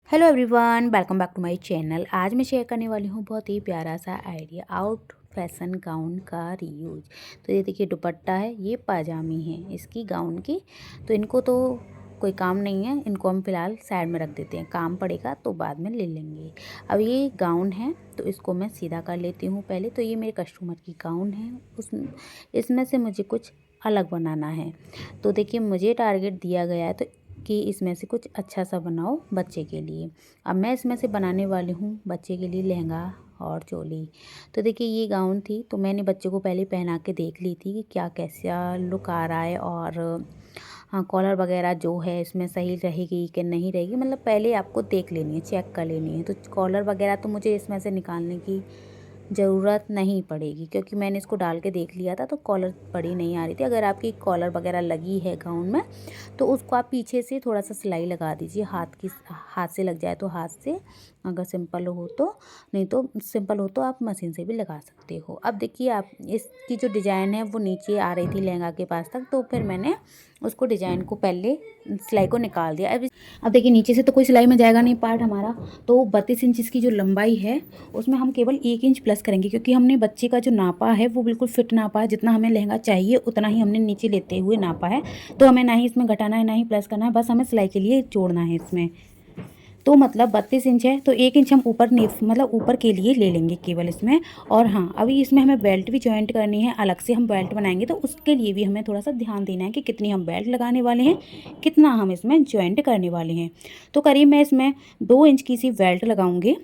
Hello everyone, welcome back to my channel. आज मैं share करने वाली हूँ बहुत ही प्यारा सा आइडिया आउट फैशन गाउन का रीयूज। तो ये देखिए दुपट्टा है, ये पाजामी है इसकी गाउन की। तो इनको तो कोई काम नहीं है, इनको हम फिलहाल साइड में रख देते हैं, काम पड़ेगा तो बाद में ले लेंगे। अब ये गाउन है तो इसको मैं सीधा कर लेती हूँ पहले। तो ये मेरे कस्टमर की गाउन है, इसमें से मुझे कुछ अलग बनाना है। तो देखिए मुझे टारगेट दिया गया है तो कि इसमें से कुछ अच्छा सा बनाओ बच्चे के लिए। अब मैं इसमें से बनाने वाली हूँ बच्चे के लिए लहंगा और चोली। तो देखिए ये गाउन थी तो मैंने बच्चे को पहले पहना के देख ली थी कि क्या कैसा लुक आ रहा है, और हाँ कॉलर वगैरह जो है इसमें सही रहेगी कि नहीं रहेगी, मतलब पहले आपको देख लेनी है, चेक कर लेनी है। तो कॉलर वगैरह तो मुझे इसमें से निकालने की ज़रूरत नहीं पड़ेगी क्योंकि मैंने इसको डाल के देख लिया था तो कॉलर बड़ी नहीं आ रही थी। अगर आपकी कॉलर वगैरह लगी है गाउन में तो उसको आप पीछे से थोड़ा सा सिलाई लगा दीजिए, हाथ से लग जाए तो हाथ से, अगर सिंपल हो तो, नहीं तो सिंपल हो तो आप मशीन से भी लगा सकते हो। अब देखिए आप इसकी जो डिज़ाइन है वो नीचे आ रही थी लहंगा के पास तक, तो फिर मैंने उसको डिज़ाइन को पहले सिलाई को निकाल दिया। अब देखिए नीचे से तो कोई सिलाई में जाएगा नहीं पार्ट हमारा, तो 32 इंच इसकी जो लंबाई है उसमें हम केवल 1 इंच प्लस करेंगे क्योंकि हमने बच्चे का जो नापा है वो बिल्कुल फिट नापा है। जितना हमें लहंगा चाहिए उतना ही हमने नीचे लेते हुए नापा है, तो हमें ना ही इसमें घटाना है ना ही प्लस करना है, बस हमें सिलाई के लिए जोड़ना है इसमें। तो मतलब 32 इंच है तो 1 इंच हम ऊपर मतलब ऊपर के लिए ले लेंगे केवल इसमें। और हाँ अभी इसमें हमें बेल्ट भी जॉइंट करनी है, अलग से हम बेल्ट बनाएंगे तो उसके लिए भी हमें थोड़ा सा ध्यान देना है कि कितनी हम बेल्ट लगाने वाले हैं, कितना हम इसमें जॉइंट करने वाले हैं। तो करीब मैं इसमें 2 इंच की सी बेल्ट लगाऊंगी।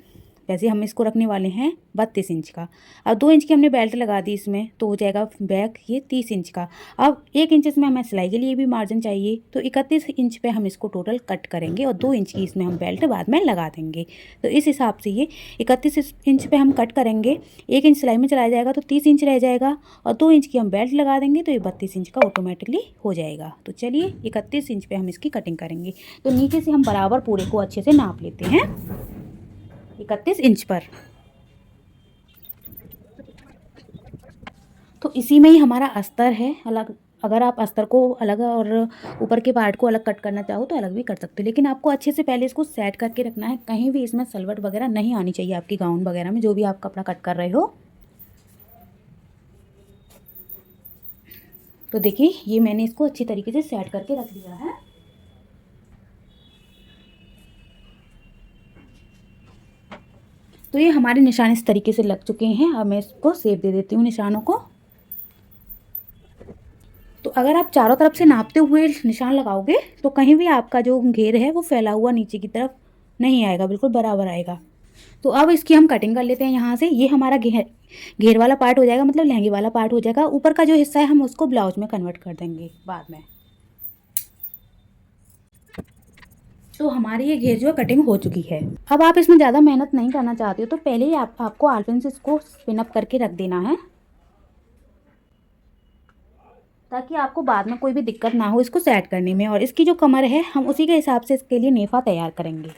वैसे हम इसको रखने वाले हैं 32 इंच का। अब 2 इंच की हमने बेल्ट लगा दी इसमें तो हो जाएगा बैक ये 30 इंच का। अब 1 इंच इसमें हमें सिलाई के लिए भी मार्जिन चाहिए तो 31 इंच पे हम इसको टोटल कट करेंगे और 2 इंच की इसमें हम बेल्ट बाद में लगा देंगे। तो इस हिसाब से ये 31 इंच पे हम कट करेंगे, 1 इंच सिलाई में चला जाएगा तो 30 इंच रह जाएगा और 2 इंच की हम बेल्ट लगा देंगे तो ये 32 इंच का ऑटोमेटिकली हो जाएगा। तो चलिए 31 इंच पे हम इसकी कटिंग करेंगे। तो नीचे से हम बराबर पूरे को अच्छे से नाप लेते हैं 31 इंच पर। तो इसी में ही हमारा अस्तर है अलग। अगर आप अस्तर को अलग और ऊपर के पार्ट को अलग कट करना चाहो तो अलग भी कर सकते हो, लेकिन आपको अच्छे से पहले इसको सेट करके रखना है। कहीं भी इसमें सलवट वगैरह नहीं आनी चाहिए आपकी गाउन वगैरह में, जो भी आप कपड़ा कट कर रहे हो। तो देखिए ये मैंने इसको अच्छी तरीके से सेट करके रख दिया है। तो ये हमारे निशान इस तरीके से लग चुके हैं। अब मैं इसको शेप दे देती हूँ निशानों को। तो अगर आप चारों तरफ से नापते हुए निशान लगाओगे तो कहीं भी आपका जो घेर है वो फैला हुआ नीचे की तरफ नहीं आएगा, बिल्कुल बराबर आएगा। तो अब इसकी हम कटिंग कर लेते हैं यहाँ से। ये हमारा घेर वाला पार्ट हो जाएगा, मतलब लहंगे वाला पार्ट हो जाएगा। ऊपर का जो हिस्सा है हम उसको ब्लाउज में कन्वर्ट कर देंगे बाद में। तो हमारी ये घेर जो है कटिंग हो चुकी है। अब आप इसमें ज़्यादा मेहनत नहीं करना चाहते हो तो पहले ही आपको आलपिन से इसको स्पिन अप करके रख देना है ताकि आपको बाद में कोई भी दिक्कत ना हो इसको सेट करने में। और इसकी जो कमर है हम उसी के हिसाब से इसके लिए नेफा तैयार करेंगे।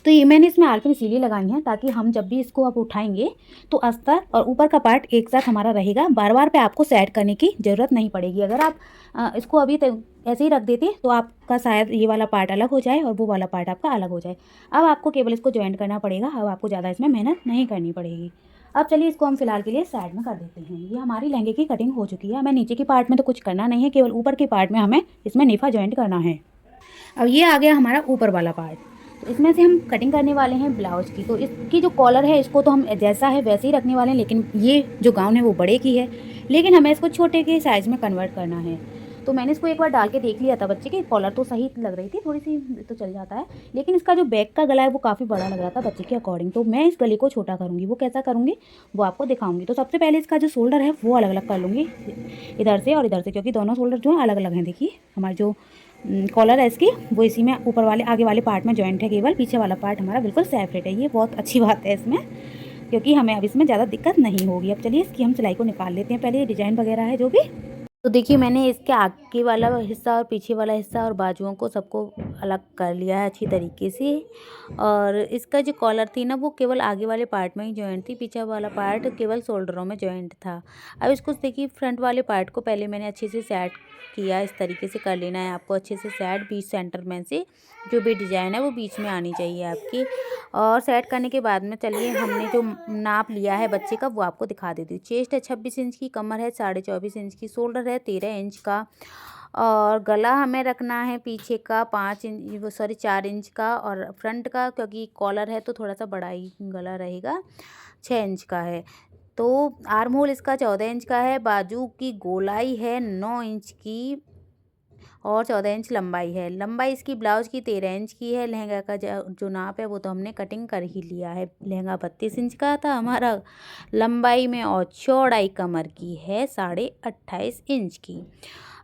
तो ये मैंने इसमें आलपिन इसीलिए लगाई हैं ताकि हम जब भी इसको अब उठाएंगे तो अस्तर और ऊपर का पार्ट एक साथ हमारा रहेगा, बार बार पे आपको सेट करने की ज़रूरत नहीं पड़ेगी। अगर आप इसको अभी ऐसे ही रख देते तो आपका शायद ये वाला पार्ट अलग हो जाए और वो वाला पार्ट आपका अलग हो जाए। अब आपको केवल इसको ज्वाइंट करना पड़ेगा, अब आपको ज़्यादा इसमें मेहनत नहीं करनी पड़ेगी। अब चलिए इसको हम फिलहाल के लिए साइड में कर देते हैं। ये हमारी लहंगे की कटिंग हो चुकी है। हमें नीचे की पार्ट में तो कुछ करना नहीं है, केवल ऊपर के पार्ट में हमें इसमें नेफा ज्वाइंट करना है। अब ये आ गया हमारा ऊपर वाला पार्ट। तो इसमें से हम कटिंग करने वाले हैं ब्लाउज की। तो इसकी जो कॉलर है इसको तो हम जैसा है वैसे ही रखने वाले हैं, लेकिन ये जो गाउन है वो बड़े की है, लेकिन हमें इसको छोटे के साइज़ में कन्वर्ट करना है। तो मैंने इसको एक बार डाल के देख लिया था बच्चे की, कॉलर तो सही लग रही थी, थोड़ी सी तो चल जाता है, लेकिन इसका जो बैक का गला है वो काफ़ी बड़ा लग रहा था बच्चे के अकॉर्डिंग। तो मैं इस गले को छोटा करूँगी, वो कैसा करूँगी वो आपको दिखाऊंगी। तो सबसे पहले इसका जो शोल्डर है वो अलग अलग कर लूँगी, इधर से और इधर से, क्योंकि दोनों शोल्डर जो है अलग अलग हैं। देखिए हमारा जो कॉलर है इसकी वो इसी में ऊपर वाले आगे वाले पार्ट में जॉइंट है, केवल पीछे वाला पार्ट हमारा बिल्कुल सेपरेट है। ये बहुत अच्छी बात है इसमें, क्योंकि हमें अब इसमें ज़्यादा दिक्कत नहीं होगी। अब चलिए इसकी हम सिलाई को निकाल लेते हैं। पहले ये डिज़ाइन वगैरह है जो भी तो देखिए मैंने इसके आगे वाला हिस्सा और पीछे वाला हिस्सा और बाजुओं को सबको अलग कर लिया है अच्छी तरीके से। और इसका जो कॉलर थी ना वो केवल आगे वाले पार्ट में ही जॉइंट थी, पीछे वाला पार्ट केवल शोल्डरों में जॉइंट था। अब इसको देखिए फ्रंट वाले पार्ट को पहले मैंने अच्छे से सेट किया, इस तरीके से कर लेना है आपको अच्छे से सेट, बीच सेंटर में से जो भी डिज़ाइन है वो बीच में आनी चाहिए आपकी। और सेट करने के बाद में चलिए हमने जो नाप लिया है बच्चे का वो आपको दिखा देती हूँ। चेस्ट है 26 इंच की, कमर है 24.5 इंच की, शोल्डर है 13 इंच का, और गला हमें रखना है पीछे का 4 इंच का, और फ्रंट का क्योंकि कॉलर है तो थोड़ा सा बड़ा ही गला रहेगा, 6 इंच का है। तो आर्म होल इसका 14 इंच का है, बाजू की गोलाई है 9 इंच की और 14 इंच लंबाई है। लंबाई इसकी ब्लाउज की 13 इंच की है। लहंगा का जो नाप है वो तो हमने कटिंग कर ही लिया है। लहंगा 32 इंच का था हमारा लंबाई में, और चौड़ाई कमर की है 28.5 इंच की।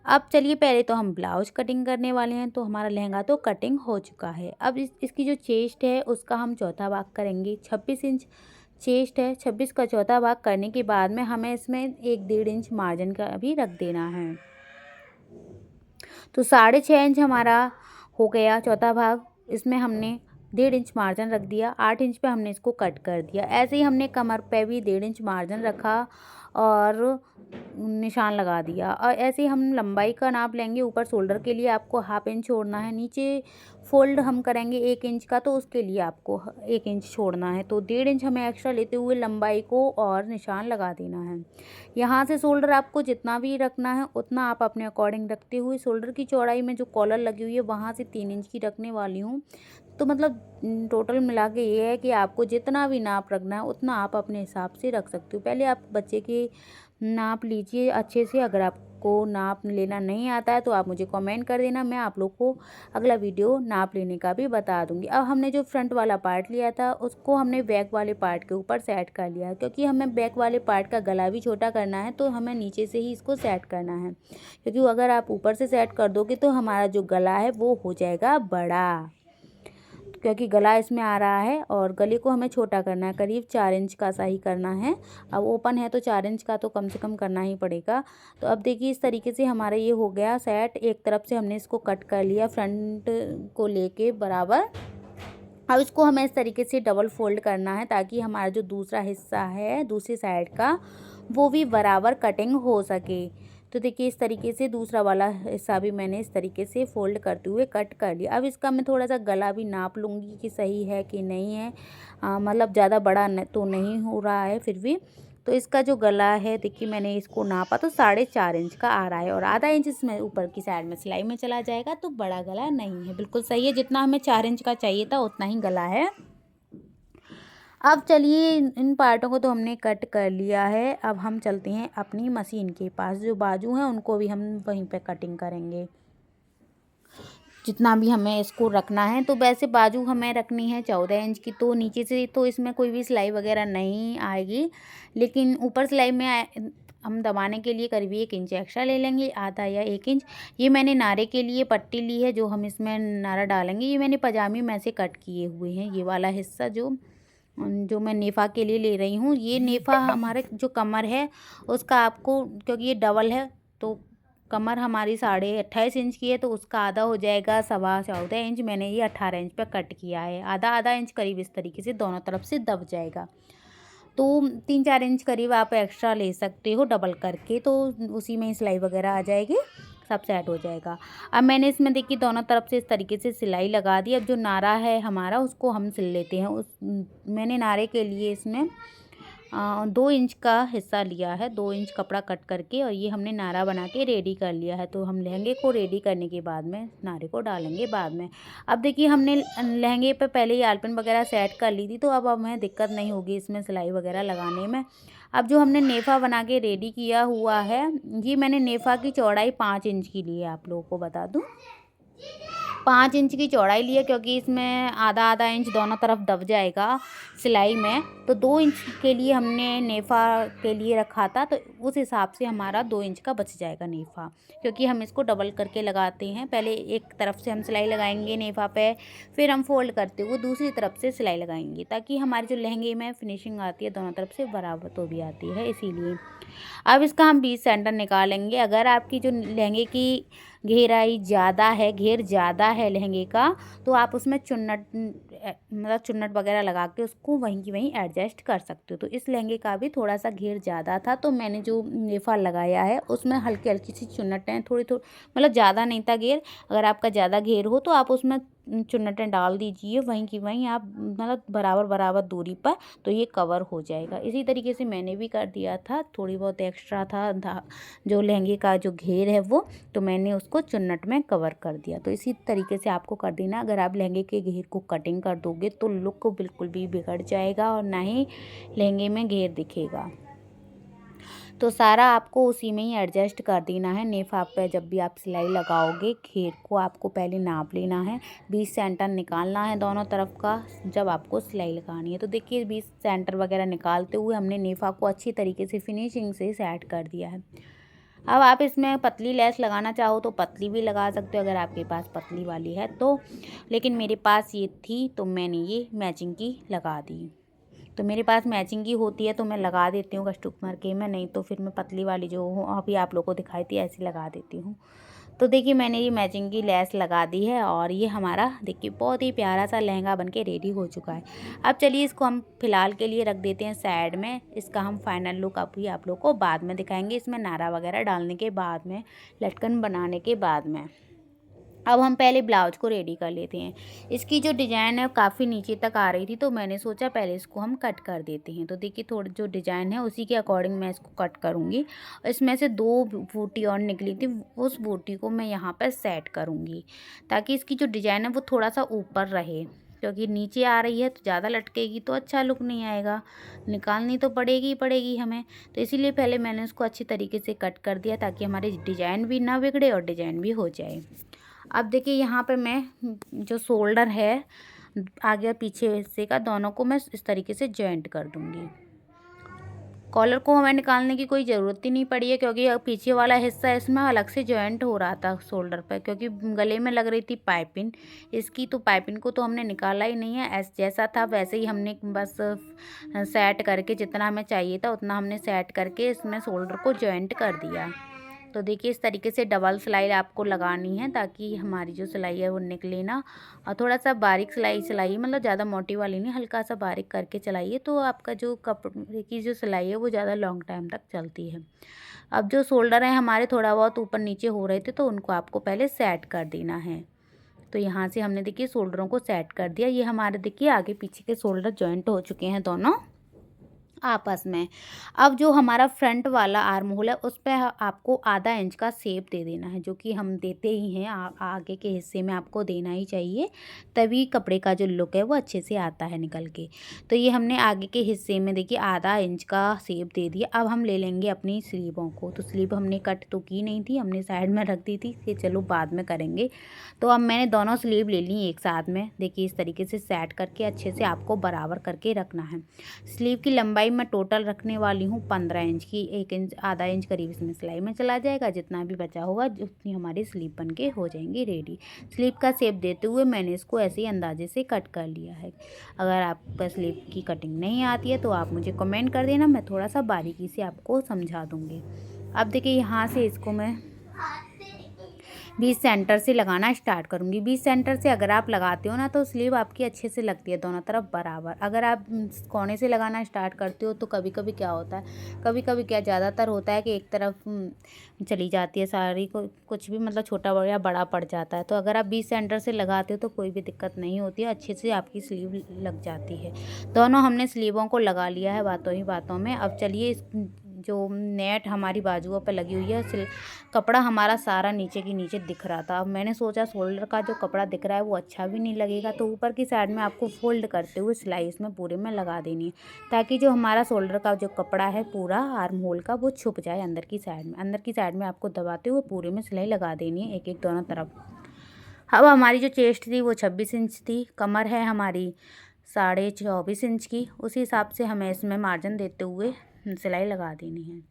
अब चलिए पहले तो हम ब्लाउज कटिंग करने वाले हैं। तो हमारा लहंगा तो कटिंग हो चुका है। अब इसकी जो चेस्ट है उसका हम चौथा भाग करेंगे। 26 इंच चेस्ट है, 26 का चौथा भाग करने के बाद में हमें इसमें 1-1.5 इंच मार्जिन का भी रख देना है। तो 6.5 इंच हमारा हो गया चौथा भाग। इसमें हमने 1.5 इंच मार्जिन रख दिया, 8 इंच पे हमने इसको कट कर दिया। ऐसे ही हमने कमर पे भी 1.5 इंच मार्जिन रखा और निशान लगा दिया। और ऐसे ही हम लंबाई का नाप लेंगे। ऊपर शोल्डर के लिए आपको 1/2 इंच छोड़ना है, नीचे फोल्ड हम करेंगे 1 इंच का, तो उसके लिए आपको 1 इंच छोड़ना है। तो 1.5 इंच हमें एक्स्ट्रा लेते हुए लंबाई को और निशान लगा देना है। यहाँ से शोल्डर आपको जितना भी रखना है उतना आप अपने अकॉर्डिंग रखते हुए, शोल्डर की चौड़ाई में जो कॉलर लगी हुई है वहाँ से 3 इंच की रखने वाली हूँ। तो मतलब टोटल मिला के ये है कि आपको जितना भी नाप रखना है उतना आप अपने हिसाब से रख सकते हो। पहले आप बच्चे के नाप लीजिए अच्छे से। अगर आपको नाप लेना नहीं आता है तो आप मुझे कमेंट कर देना, मैं आप लोग को अगला वीडियो नाप लेने का भी बता दूंगी। अब हमने जो फ्रंट वाला पार्ट लिया था उसको हमने बैक वाले पार्ट के ऊपर सेट कर लिया, क्योंकि हमें बैक वाले पार्ट का गला भी छोटा करना है तो हमें नीचे से ही इसको सेट करना है। क्योंकि अगर आप ऊपर से सेट कर दोगे तो हमारा जो गला है वो हो जाएगा बड़ा, क्योंकि गला इसमें आ रहा है और गले को हमें छोटा करना है, करीब 4 इंच का सा ही करना है। अब ओपन है तो 4 इंच का तो कम से कम करना ही पड़ेगा। तो अब देखिए इस तरीके से हमारा ये हो गया सेट। एक तरफ से हमने इसको कट कर लिया फ्रंट को लेके बराबर। अब इसको हमें इस तरीके से डबल फोल्ड करना है ताकि हमारा जो दूसरा हिस्सा है दूसरी साइड का वो भी बराबर कटिंग हो सके। तो देखिए इस तरीके से दूसरा वाला हिस्सा भी मैंने इस तरीके से फोल्ड करते हुए कट कर लिया। अब इसका मैं थोड़ा सा गला भी नाप लूँगी कि सही है कि नहीं है। मतलब ज़्यादा बड़ा तो नहीं हो रहा है फिर भी। तो इसका जो गला है देखिए मैंने इसको नापा तो 4.5 इंच का आ रहा है, और आधा इंच इसमें ऊपर की साइड में सिलाई में चला जाएगा। तो बड़ा गला नहीं है, बिल्कुल सही है। जितना हमें 4 इंच का चाहिए था उतना ही गला है। अब चलिए इन पार्टों को तो हमने कट कर लिया है। अब हम चलते हैं अपनी मशीन के पास। जो बाजू हैं उनको भी हम वहीं पे कटिंग करेंगे, जितना भी हमें इसको रखना है। तो वैसे बाजू हमें रखनी है 14 इंच की, तो नीचे से तो इसमें कोई भी सिलाई वगैरह नहीं आएगी, लेकिन ऊपर सिलाई में हम दबाने के लिए करीब 1 इंच एक्स्ट्रा ले लेंगे, आधा या 1 इंच। ये मैंने नारे के लिए पट्टी ली है जो हम इसमें नारा डालेंगे। ये मैंने पजामी में से कट किए हुए हैं। ये वाला हिस्सा जो मैं नेफा के लिए ले रही हूँ, ये नेफा हमारे जो कमर है उसका आपको, क्योंकि ये डबल है तो कमर हमारी 28.5 इंच की है तो उसका आधा हो जाएगा 14.25 इंच। मैंने ये 18 इंच पे कट किया है, आधा इंच करीब इस तरीके से दोनों तरफ से दब जाएगा। तो 3-4 इंच करीब आप एक्स्ट्रा ले सकते हो डबल करके, तो उसी में सिलाई वगैरह आ जाएगी, सब सेट हो जाएगा। अब मैंने इसमें देखिए दोनों तरफ से इस तरीके से सिलाई लगा दी। अब जो नारा है हमारा उसको हम सिल लेते हैं। मैंने नारे के लिए इसमें 2 इंच का हिस्सा लिया है, 2 इंच कपड़ा कट करके, और ये हमने नारा बना के रेडी कर लिया है। तो हम लहंगे को रेडी करने के बाद में नारे को डालेंगे बाद में। अब देखिए हमने लहंगे पे पहले ही आलपन वगैरह सेट कर ली थी, तो अब हमें दिक्कत नहीं होगी इसमें सिलाई वगैरह लगाने में। अब जो हमने नेफा बना के रेडी किया हुआ है, ये मैंने नेफा की चौड़ाई 5 इंच की ली है, आप लोगों को बता दूँ। 5 इंच की चौड़ाई ली है, क्योंकि इसमें आधा आधा इंच दोनों तरफ दब जाएगा सिलाई में। तो 2 इंच के लिए हमने नेफ़ा के लिए रखा था, तो उस हिसाब से हमारा 2 इंच का बच जाएगा नेफ़ा, क्योंकि हम इसको डबल करके लगाते हैं। पहले एक तरफ से हम सिलाई लगाएंगे नेफ़ा पे, फिर हम फोल्ड करते हुए दूसरी तरफ से सिलाई लगाएंगे, ताकि हमारे जो लहंगे में फिनिशिंग आती है दोनों तरफ से बराबर तो भी आती है, इसीलिए। अब इसका हम बीच सेंटर निकालेंगे। अगर आपकी जो लहंगे की घेराई ज़्यादा है, घेर ज़्यादा है लहंगे का, तो आप उसमें चुन्नट मतलब चुन्नट वगैरह लगा के उसको वहीं की वहीं एडजस्ट कर सकते हो। तो इस लहंगे का भी थोड़ा सा घेर ज़्यादा था, तो मैंने जो नेफा लगाया है उसमें हल्की हल्की सी चुन्नटें थोड़ी थोड़ी, मतलब ज़्यादा नहीं था घेर। अगर आपका ज़्यादा घेर हो तो आप उसमें चुन्नटें डाल दीजिए वहीं की वहीं, आप मतलब बराबर बराबर दूरी पर, तो ये कवर हो जाएगा। इसी तरीके से मैंने भी कर दिया था, थोड़ी बहुत एक्स्ट्रा था जो लहंगे का जो घेर है वो, तो मैंने उसको चुन्नट में कवर कर दिया। तो इसी तरीके से आपको कर देना। अगर आप लहंगे के घेर को कटिंग कर दोगे तो लुक बिल्कुल भी बिगड़ जाएगा और ना ही लहंगे में घेर दिखेगा। तो सारा आपको उसी में ही एडजस्ट कर देना है। नेफा पे जब भी आप सिलाई लगाओगे, घेर को आपको पहले नाप लेना है, बीच सेंटर निकालना है दोनों तरफ का जब आपको सिलाई लगानी है। तो देखिए बीच सेंटर वगैरह निकालते हुए हमने नेफा को अच्छी तरीके से फिनिशिंग से सेट कर दिया है। अब आप इसमें पतली लेस लगाना चाहो तो पतली भी लगा सकते हो, अगर आपके पास पतली वाली है तो, लेकिन मेरे पास ये थी तो मैंने ये मैचिंग की लगा दी। तो मेरे पास मैचिंग की होती है तो मैं लगा देती हूँ कस्टमर के में, नहीं तो फिर मैं पतली वाली जो हूँ अभी आप लोगों को दिखाई थी ऐसी लगा देती हूँ। तो देखिए मैंने ये मैचिंग की लेस लगा दी है और ये हमारा देखिए बहुत ही प्यारा सा लहंगा बनके रेडी हो चुका है। अब चलिए इसको हम फ़िलहाल के लिए रख देते हैं साइड में। इसका हम फाइनल लुक अभी आप लोग को बाद में दिखाएंगे, इसमें नारा वगैरह डालने के बाद में, लटकन बनाने के बाद में। अब हम पहले ब्लाउज को रेडी कर लेते हैं। इसकी जो डिज़ाइन है काफ़ी नीचे तक आ रही थी, तो मैंने सोचा पहले इसको हम कट कर देते हैं। तो देखिए थोड़ी जो डिज़ाइन है उसी के अकॉर्डिंग मैं इसको कट करूँगी। इसमें से 2 बूटी और निकली थी, उस बूटी को मैं यहाँ पर सेट करूँगी, ताकि इसकी जो डिज़ाइन है वो थोड़ा सा ऊपर रहे, क्योंकि नीचे आ रही है तो ज़्यादा लटकेगी तो अच्छा लुक नहीं आएगा, निकालनी तो पड़ेगी ही पड़ेगी हमें। तो इसीलिए पहले मैंने उसको अच्छी तरीके से कट कर दिया, ताकि हमारी डिज़ाइन भी ना बिगड़े और डिज़ाइन भी हो जाए। अब देखिए यहाँ पे मैं जो शोल्डर है आगे और पीछे हिस्से का, दोनों को मैं इस तरीके से जॉइंट कर दूँगी। कॉलर को हमें निकालने की कोई ज़रूरत ही नहीं पड़ी है, क्योंकि पीछे वाला हिस्सा इसमें अलग से जॉइंट हो रहा था शोल्डर पर, क्योंकि गले में लग रही थी पाइपिंग इसकी, तो पाइपिंग को तो हमने निकाला ही नहीं है। जैसा था वैसे ही हमने बस सेट करके, जितना हमें चाहिए था उतना हमने सेट करके इसमें शोल्डर को जॉइंट कर दिया। तो देखिए इस तरीके से डबल सिलाई आपको लगानी है, ताकि हमारी जो सिलाई है वो निकले ना। और थोड़ा सा बारीक सिलाई मतलब ज़्यादा मोटी वाली नहीं, हल्का सा बारीक करके चलाइए, तो आपका जो कपड़े की जो सिलाई है वो ज़्यादा लॉन्ग टाइम तक चलती है। अब जो शोल्डर है हमारे थोड़ा बहुत ऊपर नीचे हो रहे थे, तो उनको आपको पहले सेट कर देना है। तो यहाँ से हमने देखिए शोल्डरों को सेट कर दिया। ये हमारे देखिए आगे पीछे के शोल्डर जॉइंट हो चुके हैं दोनों आपस में। अब जो हमारा फ्रंट वाला आर्म होल है उस पे आपको आधा इंच का शेप दे देना है, जो कि हम देते ही हैं। आगे के हिस्से में आपको देना ही चाहिए, तभी कपड़े का जो लुक है वो अच्छे से आता है निकल के। तो ये हमने आगे के हिस्से में देखिए आधा इंच का शेप दे दिया। अब हम ले लेंगे अपनी स्लीवों को। तो स्लीव हमने कट तो की नहीं थी, हमने साइड में रख दी थी कि चलो बाद में करेंगे। तो अब मैंने दोनों स्लीव ले ली एक साथ में। देखिए इस तरीके से सेट करके अच्छे से आपको बराबर करके रखना है। स्लीव की लंबाई मैं टोटल रखने वाली हूँ 15 इंच की। 1 इंच आधा इंच करीब इसमें सिलाई में चला जाएगा, जितना भी बचा होगा उतनी हमारी स्लीव बन के हो जाएंगी रेडी। स्लीव का शेप देते हुए मैंने इसको ऐसे ही अंदाजे से कट कर लिया है। अगर आपका स्लीव की कटिंग नहीं आती है तो आप मुझे कमेंट कर देना, मैं थोड़ा सा बारीकी से आपको समझा दूँगी। अब देखिए यहाँ से इसको मैं बीच सेंटर से लगाना स्टार्ट करूँगी। बीच सेंटर से अगर आप लगाते हो ना तो स्लीव आपकी अच्छे से लगती है दोनों तरफ बराबर। अगर आप कोने से लगाना स्टार्ट करते हो तो कभी कभी क्या होता है, कभी कभी क्या ज़्यादातर होता है कि एक तरफ चली जाती है साड़ी को, कुछ भी मतलब छोटा या बड़ा पड़ जाता है। तो अगर आप बीच सेंटर से लगाते हो तो कोई भी दिक्कत नहीं होती है, अच्छे से आपकी स्लीव लग जाती है। दोनों हमने स्लीवों को लगा लिया है बातों ही बातों में। अब चलिए इस जो नेट हमारी बाजुओं पर लगी हुई है, कपड़ा हमारा सारा नीचे की नीचे दिख रहा था। अब मैंने सोचा शोल्डर का जो कपड़ा दिख रहा है वो अच्छा भी नहीं लगेगा, तो ऊपर की साइड में आपको फोल्ड करते हुए सिलाई इसमें पूरे में लगा देनी है, ताकि जो हमारा शोल्डर का जो कपड़ा है पूरा आर्म होल का वो छुप जाए अंदर की साइड में। अंदर की साइड में आपको दबाते हुए पूरे में सिलाई लगा देनी है, एक एक दोनों तरफ। अब हमारी जो चेस्ट थी वो 26 इंच थी, कमर है हमारी 24.5 इंच की। उसी हिसाब से हमें इसमें मार्जिन देते हुए सिलाई लगा देनी है।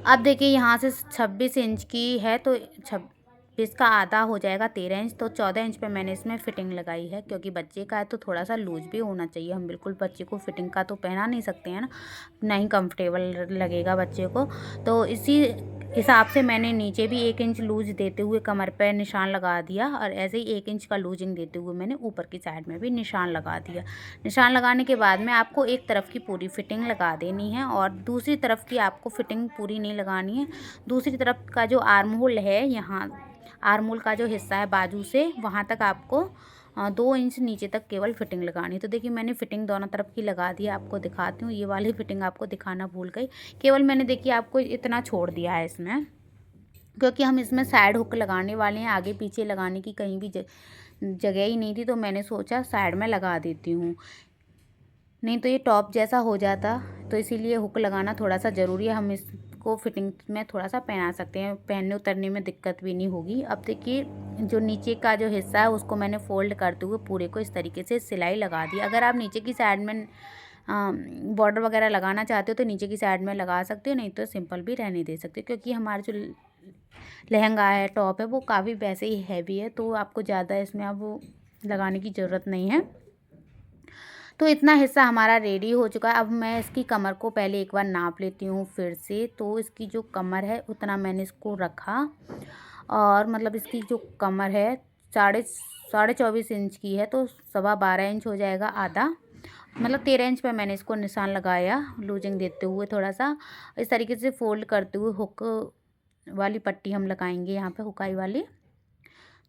अब देखिए यहाँ से 26 इंच की है तो 26 का आधा हो जाएगा 13 इंच, तो 14 इंच पे मैंने इसमें फ़िटिंग लगाई है। क्योंकि बच्चे का है तो थोड़ा सा लूज भी होना चाहिए, हम बिल्कुल बच्चे को फ़िटिंग का तो पहना नहीं सकते हैं ना, ना ही कंफर्टेबल लगेगा बच्चे को। तो इसी हिसाब से मैंने नीचे भी 1 इंच लूज देते हुए कमर पे निशान लगा दिया, और ऐसे ही 1 इंच का लूजिंग देते हुए मैंने ऊपर की साइड में भी निशान लगा दिया। निशान लगाने के बाद में आपको एक तरफ की पूरी फिटिंग लगा देनी है, और दूसरी तरफ की आपको फिटिंग पूरी नहीं लगानी है। दूसरी तरफ का जो आर्म होल है, यहाँ आर्म होल का जो हिस्सा है बाजू से, वहाँ तक आपको 2 इंच नीचे तक केवल फिटिंग लगानी। तो देखिए मैंने फिटिंग दोनों तरफ की लगा दी, आपको दिखाती हूँ। ये वाली फिटिंग आपको दिखाना भूल गई, केवल मैंने देखिए आपको इतना छोड़ दिया है इसमें, क्योंकि हम इसमें साइड हुक लगाने वाले हैं। आगे पीछे लगाने की कहीं भी जगह ही नहीं थी, तो मैंने सोचा साइड में लगा देती हूँ, नहीं तो ये टॉप जैसा हो जाता। तो इसीलिए हुक लगाना थोड़ा सा ज़रूरी है, हम इसको फिटिंग में थोड़ा सा पहना सकते हैं, पहनने उतरने में दिक्कत भी नहीं होगी। अब देखिए जो नीचे का जो हिस्सा है उसको मैंने फोल्ड करते हुए पूरे को इस तरीके से सिलाई लगा दी। अगर आप नीचे की साइड में बॉर्डर वगैरह लगाना चाहते हो तो नीचे की साइड में लगा सकते हो, नहीं तो सिंपल भी रहने दे सकते हो। क्योंकि हमारा जो लहंगा है, टॉप है, वो काफ़ी वैसे ही हैवी है, तो आपको ज़्यादा इसमें अब लगाने की ज़रूरत नहीं है। तो इतना हिस्सा हमारा रेडी हो चुका है। अब मैं इसकी कमर को पहले एक बार नाप लेती हूँ फिर से। तो इसकी जो कमर है उतना मैंने इसको रखा, और मतलब इसकी जो कमर है साढ़े 24 इंच की है, तो 12.25 इंच हो जाएगा आधा, मतलब 13 इंच पे मैंने इसको निशान लगाया लूजिंग देते हुए। थोड़ा सा इस तरीके से फोल्ड करते हुए हुक वाली पट्टी हम लगाएंगे यहाँ पे, हुकाई वाली।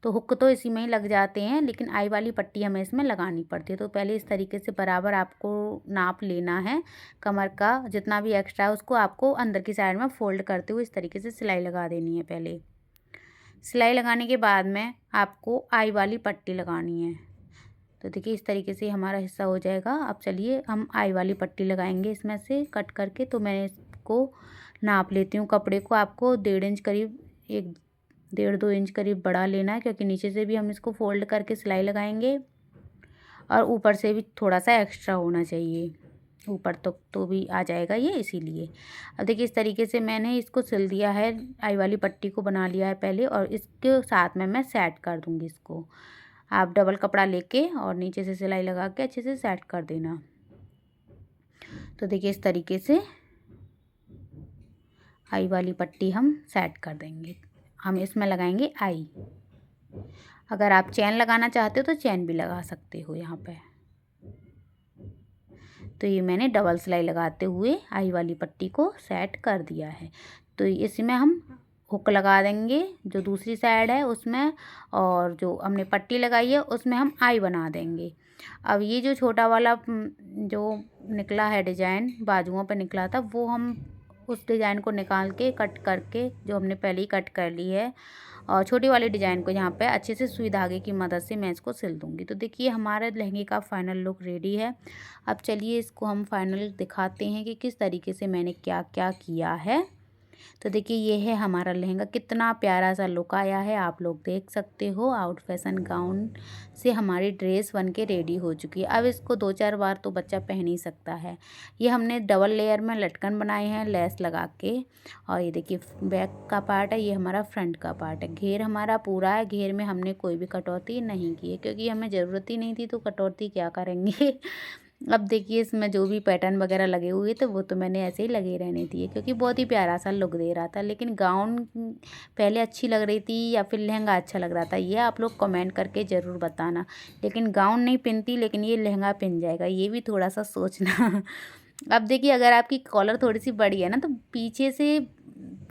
तो हुक तो इसी में ही लग जाते हैं, लेकिन आई वाली पट्टी हमें इसमें लगानी पड़ती है। तो पहले इस तरीके से बराबर आपको नाप लेना है, कमर का जितना भी एक्स्ट्रा है उसको आपको अंदर की साइड में फोल्ड करते हुए इस तरीके से सिलाई लगा देनी है। पहले सिलाई लगाने के बाद में आपको आई वाली पट्टी लगानी है। तो देखिए इस तरीके से हमारा हिस्सा हो जाएगा। अब चलिए हम आई वाली पट्टी लगाएंगे इसमें से कट करके। तो मैं इसको नाप लेती हूँ, कपड़े को आपको 1.5 इंच करीब, 1.5-2 इंच करीब बड़ा लेना है, क्योंकि नीचे से भी हम इसको फोल्ड करके सिलाई लगाएंगे, और ऊपर से भी थोड़ा सा एक्स्ट्रा होना चाहिए, ऊपर तक तो भी आ जाएगा ये, इसीलिए। अब देखिए इस तरीके से मैंने इसको सिल दिया है, आई वाली पट्टी को बना लिया है पहले, और इसके साथ में मैं सेट कर दूँगी इसको। आप डबल कपड़ा लेके और नीचे से सिलाई लगा के अच्छे से सेट कर देना। तो देखिए इस तरीके से आई वाली पट्टी हम सेट कर देंगे। हम इसमें लगाएंगे आई। अगर आप चैन लगाना चाहते हो तो चैन भी लगा सकते हो यहाँ पे। तो ये मैंने डबल सिलाई लगाते हुए आई वाली पट्टी को सेट कर दिया है। तो इसमें हम हुक लगा देंगे जो दूसरी साइड है उसमें, और जो हमने पट्टी लगाई है उसमें हम आई बना देंगे। अब ये जो छोटा वाला जो निकला है डिजाइन बाजुओं पे निकला था, वो हम उस डिज़ाइन को निकाल के कट करके, जो हमने पहले ही कट कर ली है, और छोटी वाली डिज़ाइन को यहाँ पे अच्छे से सुई धागे की मदद से मैं इसको सिल दूँगी। तो देखिए हमारे लहंगे का फाइनल लुक रेडी है। अब चलिए इसको हम फाइनल दिखाते हैं कि किस तरीके से मैंने क्या क्या किया है। तो देखिए ये है हमारा लहंगा, कितना प्यारा सा लुक आया है, आप लोग देख सकते हो। आउट फैशन गाउन से हमारी ड्रेस बन के रेडी हो चुकी है। अब इसको 2-4 बार तो बच्चा पहन ही सकता है। ये हमने डबल लेयर में लटकन बनाए हैं लेस लगा के, और ये देखिए बैक का पार्ट है, ये हमारा फ्रंट का पार्ट है। घेर हमारा पूरा है, घेर में हमने कोई भी कटौती नहीं की है, क्योंकि हमें ज़रूरत ही नहीं थी तो कटौती क्या करेंगे। अब देखिए इसमें जो भी पैटर्न वगैरह लगे हुए थे वो तो मैंने ऐसे ही लगे रहने दिए, क्योंकि बहुत ही प्यारा सा लुक दे रहा था। लेकिन गाउन पहले अच्छी लग रही थी या फिर लहंगा अच्छा लग रहा था, ये आप लोग कमेंट करके ज़रूर बताना। लेकिन गाउन नहीं पिनती, लेकिन ये लहंगा पिन जाएगा, ये भी थोड़ा सा सोचना। अब देखिए अगर आपकी कॉलर थोड़ी सी बड़ी है ना, तो पीछे से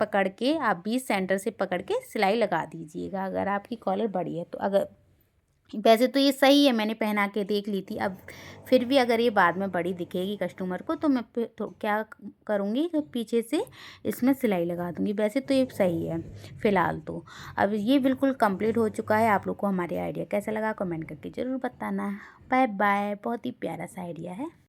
पकड़ के आप बीच सेंटर से पकड़ के सिलाई लगा दीजिएगा, अगर आपकी कॉलर बड़ी है तो। अगर वैसे तो ये सही है, मैंने पहना के देख ली थी। अब फिर भी अगर ये बाद में बड़ी दिखेगी कस्टमर को, तो मैं तो क्या करूँगी कि पीछे से इसमें सिलाई लगा दूँगी। वैसे तो ये सही है फ़िलहाल तो। अब ये बिल्कुल कंप्लीट हो चुका है। आप लोग को हमारे आइडिया कैसा लगा कमेंट करके ज़रूर बताना। Bye bye. बहुत ही प्यारा सा आइडिया है।